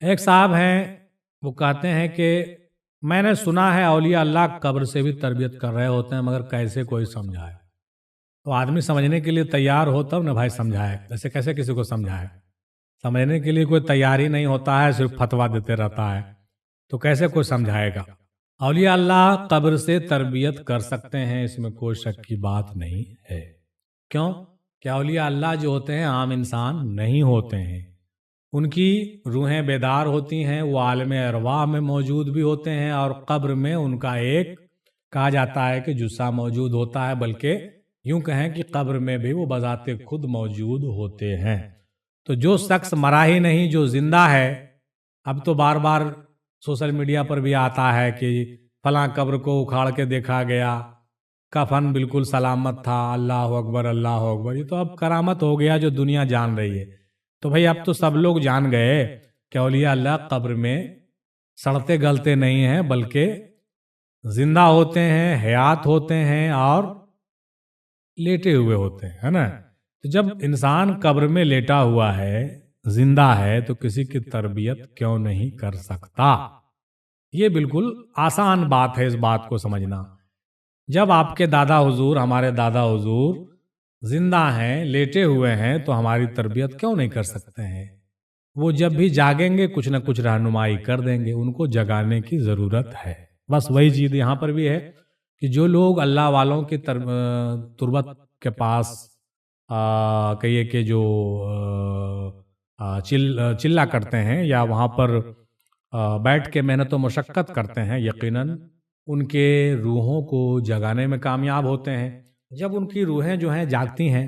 ایک صاحب ہیں، وہ کہتے ہیں کہ میں نے سنا ہے اولیاء اللہ قبر سے بھی تربیت کر رہے ہوتے ہیں، مگر کیسے کوئی سمجھائے؟ تو آدمی سمجھنے کے لیے تیار ہو تب نا بھائی سمجھائے، ایسے کیسے کسی کو سمجھائے؟ سمجھنے کے لیے کوئی تیار ہی نہیں ہوتا ہے، صرف فتویٰ دیتے رہتا ہے، تو کیسے کوئی سمجھائے گا؟ اولیاء اللہ قبر سے تربیت کر سکتے ہیں، اس میں کوئی شک کی بات نہیں ہے۔ کیوں کہ اولیاء اللہ جو ہوتے ہیں عام انسان نہیں ہوتے ہیں، ان کی روحیں بیدار ہوتی ہیں، وہ عالم ارواح میں موجود بھی ہوتے ہیں، اور قبر میں ان کا ایک کہا جاتا ہے کہ جثہ موجود ہوتا ہے، بلکہ یوں کہیں کہ قبر میں بھی وہ بذات خود موجود ہوتے ہیں۔ تو جو شخص مرا ہی نہیں، جو زندہ ہے، اب تو بار بار سوشل میڈیا پر بھی آتا ہے کہ فلاں قبر کو اکھاڑ کے دیکھا گیا، کفن بالکل سلامت تھا، اللہ اکبر اللہ اکبر۔ یہ تو اب کرامت ہو گیا جو دنیا جان رہی ہے۔ تو بھئی اب تو سب لوگ جان گئے کہ اولیاء اللہ قبر میں سڑتے گلتے نہیں ہیں، بلکہ زندہ ہوتے ہیں، حیات ہوتے ہیں اور لیٹے ہوئے ہوتے ہیں، ہے نا؟ تو جب انسان قبر میں لیٹا ہوا ہے، زندہ ہے، تو کسی کی تربیت کیوں نہیں کر سکتا؟ یہ بالکل آسان بات ہے اس بات کو سمجھنا۔ جب آپ کے دادا حضور، ہمارے دادا حضور زندہ ہیں، لیٹے ہوئے ہیں، تو ہماری تربیت کیوں نہیں کر سکتے ہیں؟ وہ جب بھی جاگیں گے کچھ نہ کچھ رہنمائی کر دیں گے، ان کو جگانے کی ضرورت ہے۔ بس وہی چیز یہاں پر بھی ہے کہ جو لوگ اللہ والوں کی تربت کے پاس کہیے کہ جو چلا کرتے ہیں یا وہاں پر بیٹھ کے محنت و مشقت کرتے ہیں، یقیناً ان کے روحوں کو جگانے میں کامیاب ہوتے ہیں۔ جب ان کی روحیں جو ہیں جاگتی ہیں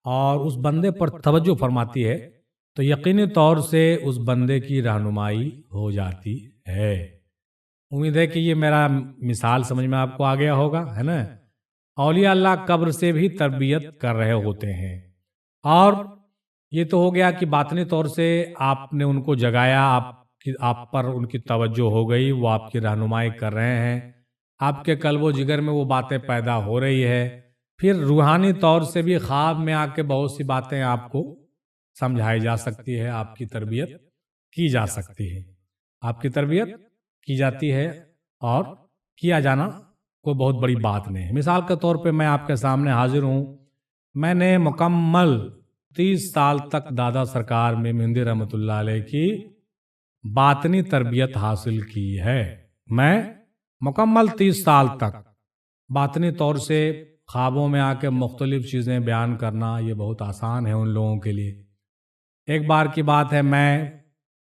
اور اس بندے پر توجہ فرماتی ہے، تو یقینی طور سے اس بندے کی رہنمائی ہو جاتی ہے۔ امید ہے کہ یہ میرا مثال سمجھ میں آپ کو آ گیا ہوگا، ہے نا؟ اولیاء اللہ قبر سے بھی تربیت کر رہے ہوتے ہیں، اور یہ تو ہو گیا کہ باطنی طور سے آپ نے ان کو جگایا، آپ پر ان کی توجہ ہو گئی، وہ آپ کی رہنمائی کر رہے ہیں، آپ کے قلب و جگر میں وہ باتیں پیدا ہو رہی ہے۔ پھر روحانی طور سے بھی خواب میں آ کے بہت سی باتیں آپ کو سمجھائی جا سکتی ہے، آپ کی تربیت کی جا سکتی ہے، آپ کی تربیت کی جاتی ہے، اور کیا جانا کوئی بہت بڑی بات نہیں ہے۔ مثال کے طور پہ میں آپ کے سامنے حاضر ہوں، میں نے مکمل 30 سال تک دادا سرکار میں مہندی رحمۃ اللہ علیہ کی باطنی تربیت حاصل کی ہے۔ میں مکمل 30 سال تک باطنی طور سے خوابوں میں آ کے مختلف چیزیں بیان کرنا یہ بہت آسان ہے ان لوگوں کے لیے۔ ایک بار کی بات ہے، میں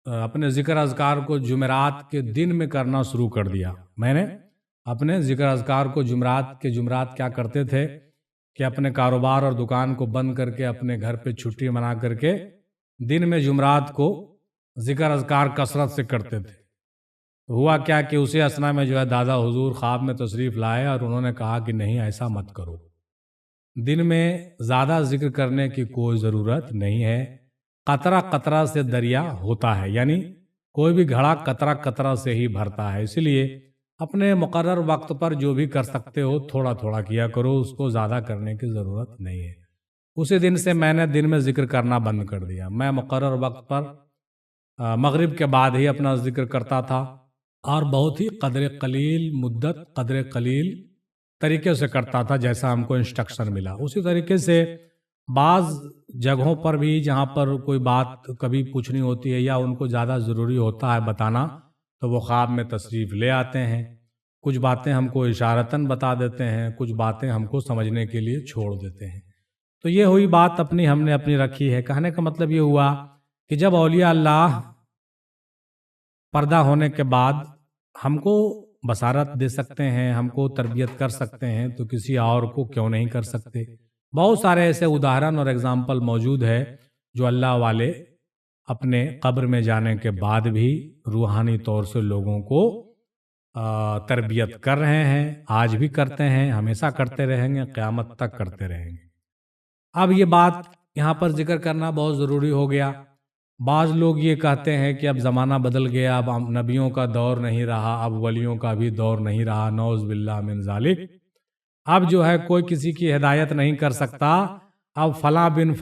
اپنے ذکر اذکار کو جمعرات کے دن میں کرنا شروع کر دیا۔ میں نے اپنے ذکر اذکار کو جمعرات کیا کرتے تھے کہ اپنے کاروبار اور دکان کو بند کر کے اپنے گھر پہ چھٹی منا کر کے دن میں جمعرات کو ذکر اذکار کثرت سے کرتے تھے۔ ہوا کیا کہ اسی اثنا میں جو ہے دادا حضور خواب میں تشریف لائے، اور انہوں نے کہا کہ نہیں، ایسا مت کرو، دن میں زیادہ ذکر کرنے کی کوئی ضرورت نہیں ہے، قطرہ قطرہ سے دریا ہوتا ہے، یعنی کوئی بھی گھڑا قطرہ قطرہ سے ہی بھرتا ہے، اسی لیے اپنے مقرر وقت پر جو بھی کر سکتے ہو تھوڑا تھوڑا کیا کرو، اس کو زیادہ کرنے کی ضرورت نہیں ہے۔ اسی دن سے میں نے دن میں ذکر کرنا بند کر دیا، میں مقرر وقت پر مغرب کے بعد ہی اپنا ذکر کرتا تھا، اور بہت ہی قدر قلیل طریقے سے کرتا تھا، جیسا ہم کو انسٹرکشن ملا۔ اسی طریقے سے بعض جگہوں پر بھی جہاں پر کوئی بات کبھی پوچھنی ہوتی ہے یا ان کو زیادہ ضروری ہوتا ہے بتانا، تو وہ خواب میں تشریف لے آتے ہیں، کچھ باتیں ہم کو اشارتاً بتا دیتے ہیں، کچھ باتیں ہم کو سمجھنے کے لیے چھوڑ دیتے ہیں۔ تو یہ ہوئی بات ہم نے اپنی رکھی ہے۔ کہنے کا مطلب یہ ہوا کہ جب اولیاء اللہ پردہ ہونے کے بعد ہم کو بصارت دے سکتے ہیں، ہم کو تربیت کر سکتے ہیں، تو کسی اور کو کیوں نہیں کر سکتے؟ بہت سارے ایسے ادہرن اور اگزامپل موجود ہے جو اللہ والے اپنے قبر میں جانے کے بعد بھی روحانی طور سے لوگوں کو تربیت کر رہے ہیں، آج بھی کرتے ہیں، ہمیشہ کرتے رہیں گے، قیامت تک کرتے رہیں گے۔ اب یہ بات یہاں پر ذکر کرنا بہت ضروری ہو گیا۔ بعض لوگ یہ کہتے ہیں کہ اب زمانہ بدل گیا، اب نبیوں کا دور نہیں رہا، اب ولیوں کا بھی دور نہیں رہا، نعوذ باللہ من ذالک۔ اب جو ہے کوئی کسی کی ہدایت نہیں کر سکتا، اب فلاں بن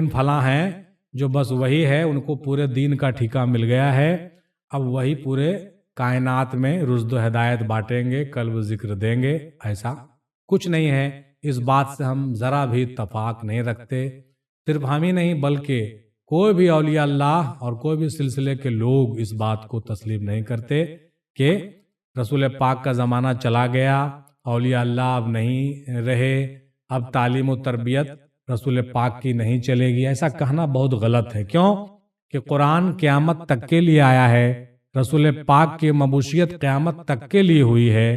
فلاں ہیں جو بس وہی ہے، ان کو پورے دین کا ٹھیکہ مل گیا ہے، اب وہی پورے کائنات میں رشد و ہدایت بانٹیں گے، قلب ذکر دیں گے. ایسا کچھ نہیں ہے. اس بات سے ہم ذرا بھی اتفاق نہیں رکھتے. صرف ہم ہی نہیں بلکہ کوئی بھی اولیاء اللہ اور کوئی بھی سلسلے کے لوگ اس بات کو تسلیم نہیں کرتے کہ رسول پاک کا زمانہ چلا گیا، اولیاء اللہ اب نہیں رہے، اب تعلیم و تربیت رسول پاک کی نہیں چلے گی. ایسا کہنا بہت غلط ہے. کیوں کہ قرآن قیامت تک کے لیے آیا ہے، رسول پاک کی مبوشیت قیامت تک کے لیے ہوئی ہے.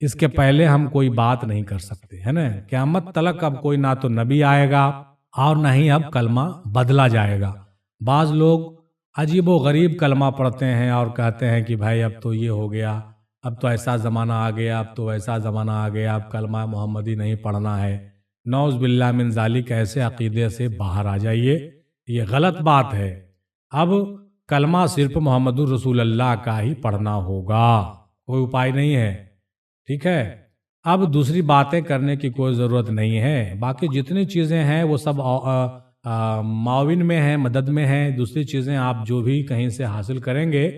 اس کے پہلے ہم کوئی بات نہیں کر سکتے، ہے نا. قیامت تلک اب کوئی نہ تو نبی آئے گا اور نہ ہی اب کلمہ بدلا جائے گا. بعض لوگ عجیب و غریب کلمہ پڑھتے ہیں اور کہتے ہیں کہ بھائی اب تو یہ ہو گیا، اب تو ایسا زمانہ آ گیا، اب تو ایسا زمانہ آ گیا، اب کلمہ محمدی نہیں پڑھنا ہے. نعوذ باللہ من ذالک، ایسے عقیدے سے باہر آ جائیے، یہ غلط بات ہے. اب کلمہ صرف محمد الرسول اللہ کا ہی پڑھنا ہوگا، کوئی اپائے نہیں ہے. ٹھیک ہے. اب دوسری باتیں کرنے کی کوئی ضرورت نہیں ہے. باقی جتنی چیزیں ہیں وہ سب معاون میں ہیں، مدد میں ہیں. دوسری چیزیں آپ جو بھی کہیں سے حاصل کریں گے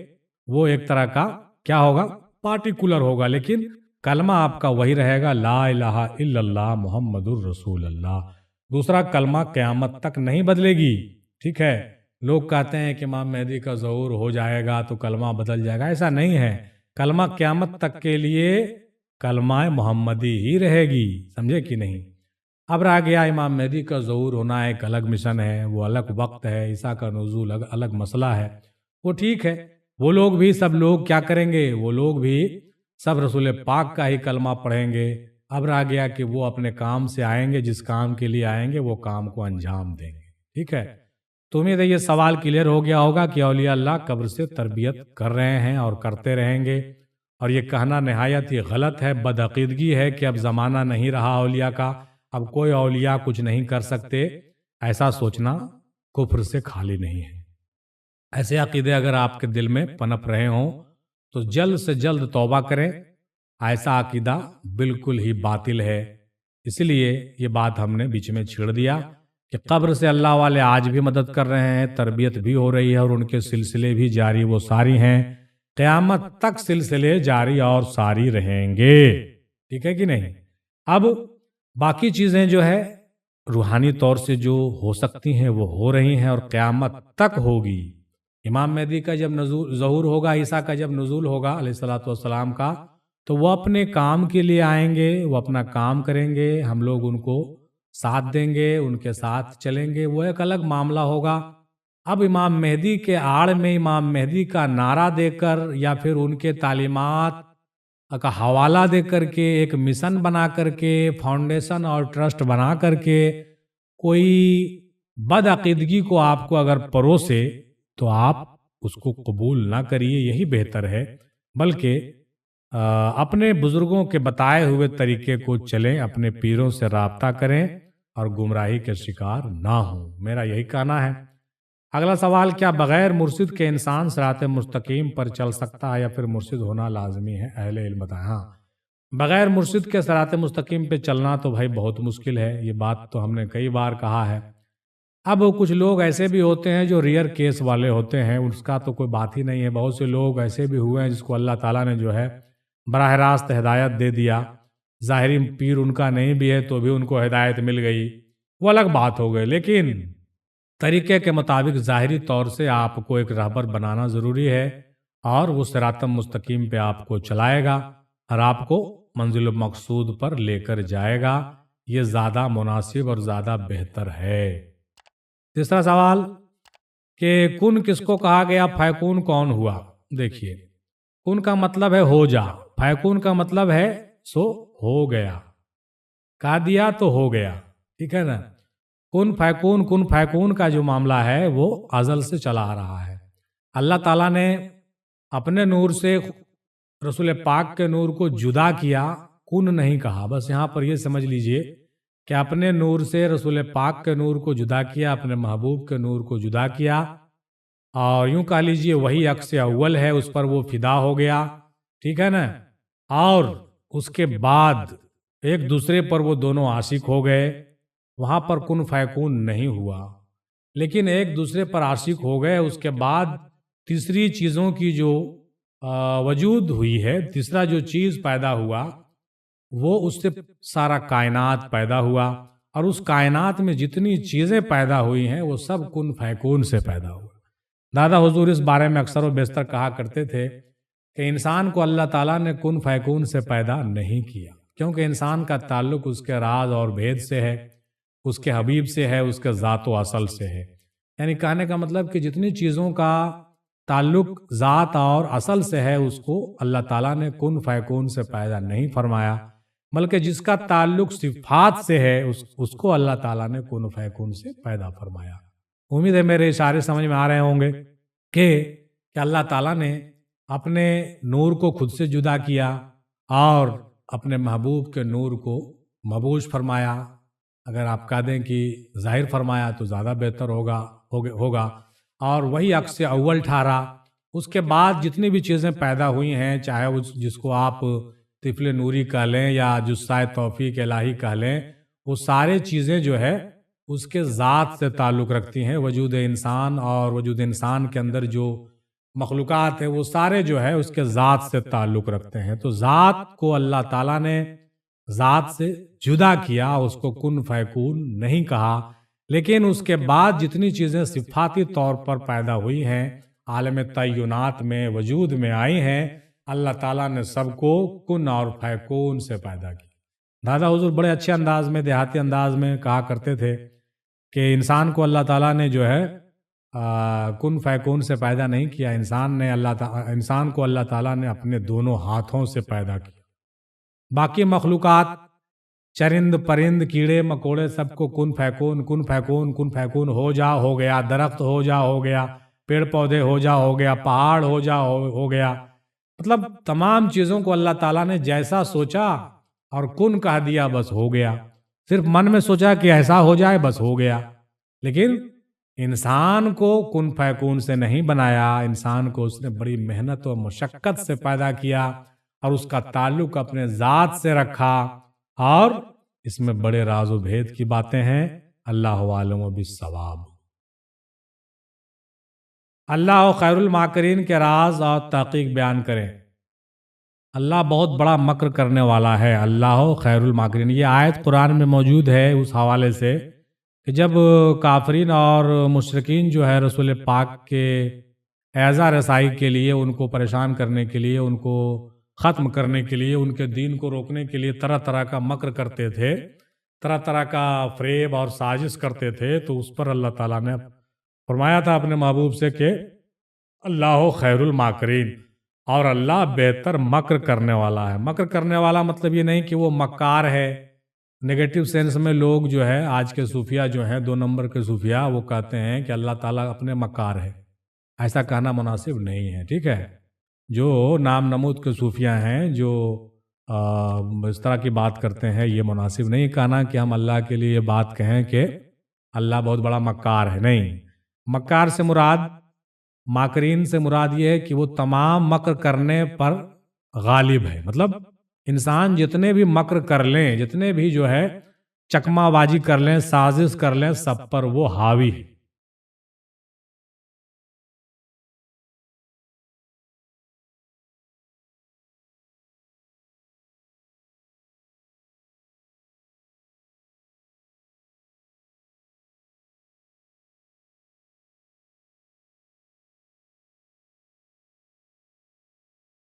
وہ ایک طرح کا کیا ہوگا، پارٹیکولر ہوگا، لیکن کلمہ آپ کا وہی رہے گا، لا الہ الا اللہ محمد الرسول اللہ. دوسرا کلمہ قیامت تک نہیں بدلے گی. ٹھیک ہے. لوگ کہتے ہیں کہ امام مہدی کا ظہور ہو جائے گا تو کلمہ بدل جائے گا. ایسا نہیں ہے. کلمہ قیامت تک کے لیے کلمہ محمدی ہی رہے گی. سمجھے کہ نہیں. اب رہ گیا امام مہدی کا ظہور ہونا ایک الگ مشن ہے، وہ الگ وقت ہے. عیسیٰ کا نزول الگ مسئلہ ہے. وہ ٹھیک ہے، وہ لوگ بھی سب لوگ کیا کریں گے، وہ لوگ بھی سب رسول پاک کا ہی کلمہ پڑھیں گے. اب رہ گیا کہ وہ اپنے کام سے آئیں گے، جس کام کے لیے آئیں گے وہ کام کو انجام دیں گے. ٹھیک ہے. تو امید ہے یہ سوال کلیئر ہو گیا ہوگا کہ اولیاء اللہ قبر سے تربیت کر رہے ہیں اور کرتے رہیں گے. اور یہ کہنا نہایت ہی غلط ہے، بدعقیدگی ہے کہ اب زمانہ نہیں رہا اولیاء کا، اب کوئی اولیاء کچھ نہیں کر سکتے. ایسا سوچنا کفر سے خالی نہیں ہے. ایسے عقیدے اگر آپ کے دل میں پنپ رہے ہوں تو جلد سے جلد توبہ کریں. ایسا عقیدہ بالکل ہی باطل ہے. اس لیے یہ بات ہم نے بیچ میں چھیڑ دیا کہ قبر سے اللہ والے آج بھی مدد کر رہے ہیں، تربیت بھی ہو رہی ہے اور ان کے سلسلے بھی جاری و ساری ہیں. قیامت تک سلسلے جاری اور ساری رہیں گے. ٹھیک ہے کہ نہیں. اب باقی چیزیں جو ہے روحانی طور سے جو ہو سکتی ہیں وہ ہو رہی ہیں اور قیامت تک ہوگی. امام مہدی کا جب ظہور ہوگا، عیسیٰ کا جب نزول ہوگا علیہ الصلوۃ والسلام کا، تو وہ اپنے کام کے لیے آئیں گے، وہ اپنا کام کریں گے، ہم لوگ ان کو ساتھ دیں گے، ان کے ساتھ چلیں گے. وہ ایک الگ معاملہ ہوگا. اب امام مہدی کے آڑ میں امام مہدی کا نعرہ دے کر یا پھر ان کے تعلیمات کا حوالہ دے کر کے ایک مشن بنا کر کے فاؤنڈیشن اور ٹرسٹ بنا کر کے کوئی بدعقیدگی کو آپ کو اگر پروسے تو آپ اس کو قبول نہ کریے، یہی بہتر ہے. بلکہ اپنے بزرگوں کے بتائے ہوئے طریقے کو چلیں، اپنے پیروں سے رابطہ کریں اور گمراہی کے شکار نہ ہوں. میرا یہی کہنا ہے. اگلا سوال، کیا بغیر مرشد کے انسان صراط مستقیم پر چل سکتا ہے یا پھر مرشد ہونا لازمی ہے؟ اہل علم بتائیں. ہاں، بغیر مرشد کے صراط مستقیم پہ چلنا تو بھائی بہت مشکل ہے. یہ بات تو ہم نے کئی بار کہا ہے. اب کچھ لوگ ایسے بھی ہوتے ہیں جو ریئر کیس والے ہوتے ہیں، اس کا تو کوئی بات ہی نہیں ہے. بہت سے لوگ ایسے بھی ہوئے ہیں جس کو اللہ تعالیٰ نے جو ہے براہ راست ہدایت دے دیا. ظاہری پیر ان کا نہیں بھی ہے تو بھی ان کو ہدایت مل گئی، وہ الگ بات ہو گئی. لیکن طریقے کے مطابق ظاہری طور سے آپ کو ایک رہبر بنانا ضروری ہے اور وہ صراط مستقیم پہ آپ کو چلائے گا اور آپ کو منزل مقصود پر لے کر جائے گا. یہ زیادہ مناسب اور زیادہ بہتر ہے. تیسرا سوال کہ کن کس کو کہا گیا، فیکون کون ہوا؟ دیکھیے، کن کا مطلب ہے ہو جا، فیکون کا مطلب ہے سو ہو گیا، کہہ دیا تو ہو گیا. ٹھیک ہے نا. کن فیکون کا جو معاملہ ہے وہ ازل سے چلا آ رہا ہے. اللہ تعالیٰ نے اپنے نور سے رسول پاک کے نور کو جدا کیا، کن نہیں کہا. بس یہاں پر یہ سمجھ لیجئے کہ اپنے نور سے رسول پاک کے نور کو جدا کیا، اپنے محبوب کے نور کو جدا کیا، اور یوں کہہ لیجئے وہی عکس اول ہے، اس پر وہ فدا ہو گیا. ٹھیک ہے نا. اور اس کے بعد ایک دوسرے پر وہ دونوں عاشق ہو گئے. وہاں پر کن فیکون نہیں ہوا. لیکن ایک دوسرے پر عاشق ہو گئے، اس کے بعد تیسری چیزوں کی جو وجود ہوئی ہے، تیسرا جو چیز پیدا ہوا وہ اس سے سارا کائنات پیدا ہوا، اور اس کائنات میں جتنی چیزیں پیدا ہوئی ہیں وہ سب کن فیکون سے پیدا ہوا۔ دادا حضور اس بارے میں اکثر و بیشتر کہا کرتے تھے کہ انسان کو اللہ تعالیٰ نے کن فیکون سے پیدا نہیں کیا، کیونکہ انسان کا تعلق اس کے راز اور بھید سے ہے، اس کے حبیب سے ہے، اس کے ذات و اصل سے ہے۔ یعنی کہنے کا مطلب کہ جتنی چیزوں کا تعلق ذات اور اصل سے ہے اس کو اللہ تعالیٰ نے کن فیکون سے پیدا نہیں فرمایا، بلکہ جس کا تعلق صفات سے ہے اس کو اللہ تعالیٰ نے کن فیکون سے پیدا فرمایا۔ امید ہے میرے اشارے سمجھ میں آ رہے ہوں گے کہ اللہ تعالیٰ نے اپنے نور کو خود سے جدا کیا اور اپنے محبوب کے نور کو مبوش فرمایا۔ اگر آپ کہہ دیں کہ ظاہر فرمایا تو زیادہ بہتر ہوگا، اور وہی عکس اول ٹھہرا۔ اس کے بعد جتنی بھی چیزیں پیدا ہوئی ہیں، چاہے جس کو آپ طفل نوری کہہ لیں یا جسّائے توفیق الہی کہہ لیں، وہ سارے چیزیں جو ہے اس کے ذات سے تعلق رکھتی ہیں۔ وجود انسان اور وجود انسان کے اندر جو مخلوقات ہیں وہ سارے جو ہے اس کے ذات سے تعلق رکھتے ہیں۔ تو ذات کو اللہ تعالیٰ نے ذات سے جدا کیا، اس کو کن فیکون نہیں کہا، لیکن اس کے بعد جتنی چیزیں صفاتی طور پر پیدا ہوئی ہیں، عالم تعینات میں وجود میں آئی ہیں، اللہ تعالیٰ نے سب کو کن اور فیکون سے پیدا کیا۔ دادا حضور بڑے اچھے انداز میں، دیہاتی انداز میں کہا کرتے تھے کہ انسان کو اللہ تعالیٰ نے جو ہے کن فیکون سے پیدا نہیں کیا، انسان کو اللہ تعالیٰ نے اپنے دونوں ہاتھوں سے پیدا کیا۔ باقی مخلوقات، چرند پرند کیڑے مکوڑے، سب کو کن فیکون کن فیکون کن فیکون ہو جا ہو گیا، درخت ہو جا ہو گیا، پیڑ پودے ہو جا ہو گیا، پہاڑ ہو جا ہو گیا۔ مطلب تمام چیزوں کو اللہ تعالیٰ نے جیسا سوچا اور کن کہہ دیا، بس ہو گیا۔ صرف من میں سوچا کہ ایسا ہو جائے، بس ہو گیا۔ لیکن انسان کو کن فیکون سے نہیں بنایا، انسان کو اس نے بڑی محنت و مشقت سے پیدا کیا اور اس کا تعلق اپنے ذات سے رکھا، اور اس میں بڑے راز و بھید کی باتیں ہیں۔ اللہ عالم بالصواب۔ اللہ خیر الماکرین کے راز اور تحقیق بیان کریں۔ اللہ بہت بڑا مکر کرنے والا ہے۔ اللہ خیر الماکرین، یہ آیت قرآن میں موجود ہے اس حوالے سے کہ جب کافرین اور مشرکین جو ہے رسول پاک کے اعزا رسائی کے لیے، ان کو پریشان کرنے کے لیے، ان کو ختم کرنے کے لیے، ان کے دین کو روکنے کے لیے طرح طرح کا مکر کرتے تھے، طرح طرح کا فریب اور سازش کرتے تھے، تو اس پر اللہ تعالیٰ نے فرمایا تھا اپنے محبوب سے کہ اللہ خیر الماکرین، اور اللہ بہتر مکر کرنے والا ہے۔ مکر کرنے والا مطلب یہ نہیں کہ وہ مکار ہے۔ نیگیٹو سینس میں لوگ جو ہے، آج کے صوفیہ جو ہیں، 2 نمبر کے صوفیہ، وہ کہتے ہیں کہ اللہ تعالیٰ اپنے مکار ہے۔ ایسا کہنا مناسب نہیں ہے، ٹھیک ہے؟ جو نام نمود کے صوفیہ ہیں، جو اس طرح کی بات کرتے ہیں، یہ مناسب نہیں کہنا کہ ہم اللہ کے لیے یہ بات کہیں کہ اللہ بہت بڑا مکار ہے۔ نہیں، مکار سے مراد، ماکرین سے مراد یہ ہے کہ وہ تمام مکر کرنے پر غالب ہے۔ مطلب انسان جتنے بھی مکر کر لیں، جتنے بھی جو ہے چکما بازی کر لیں، سازش کر لیں، سب پر وہ حاوی ہے۔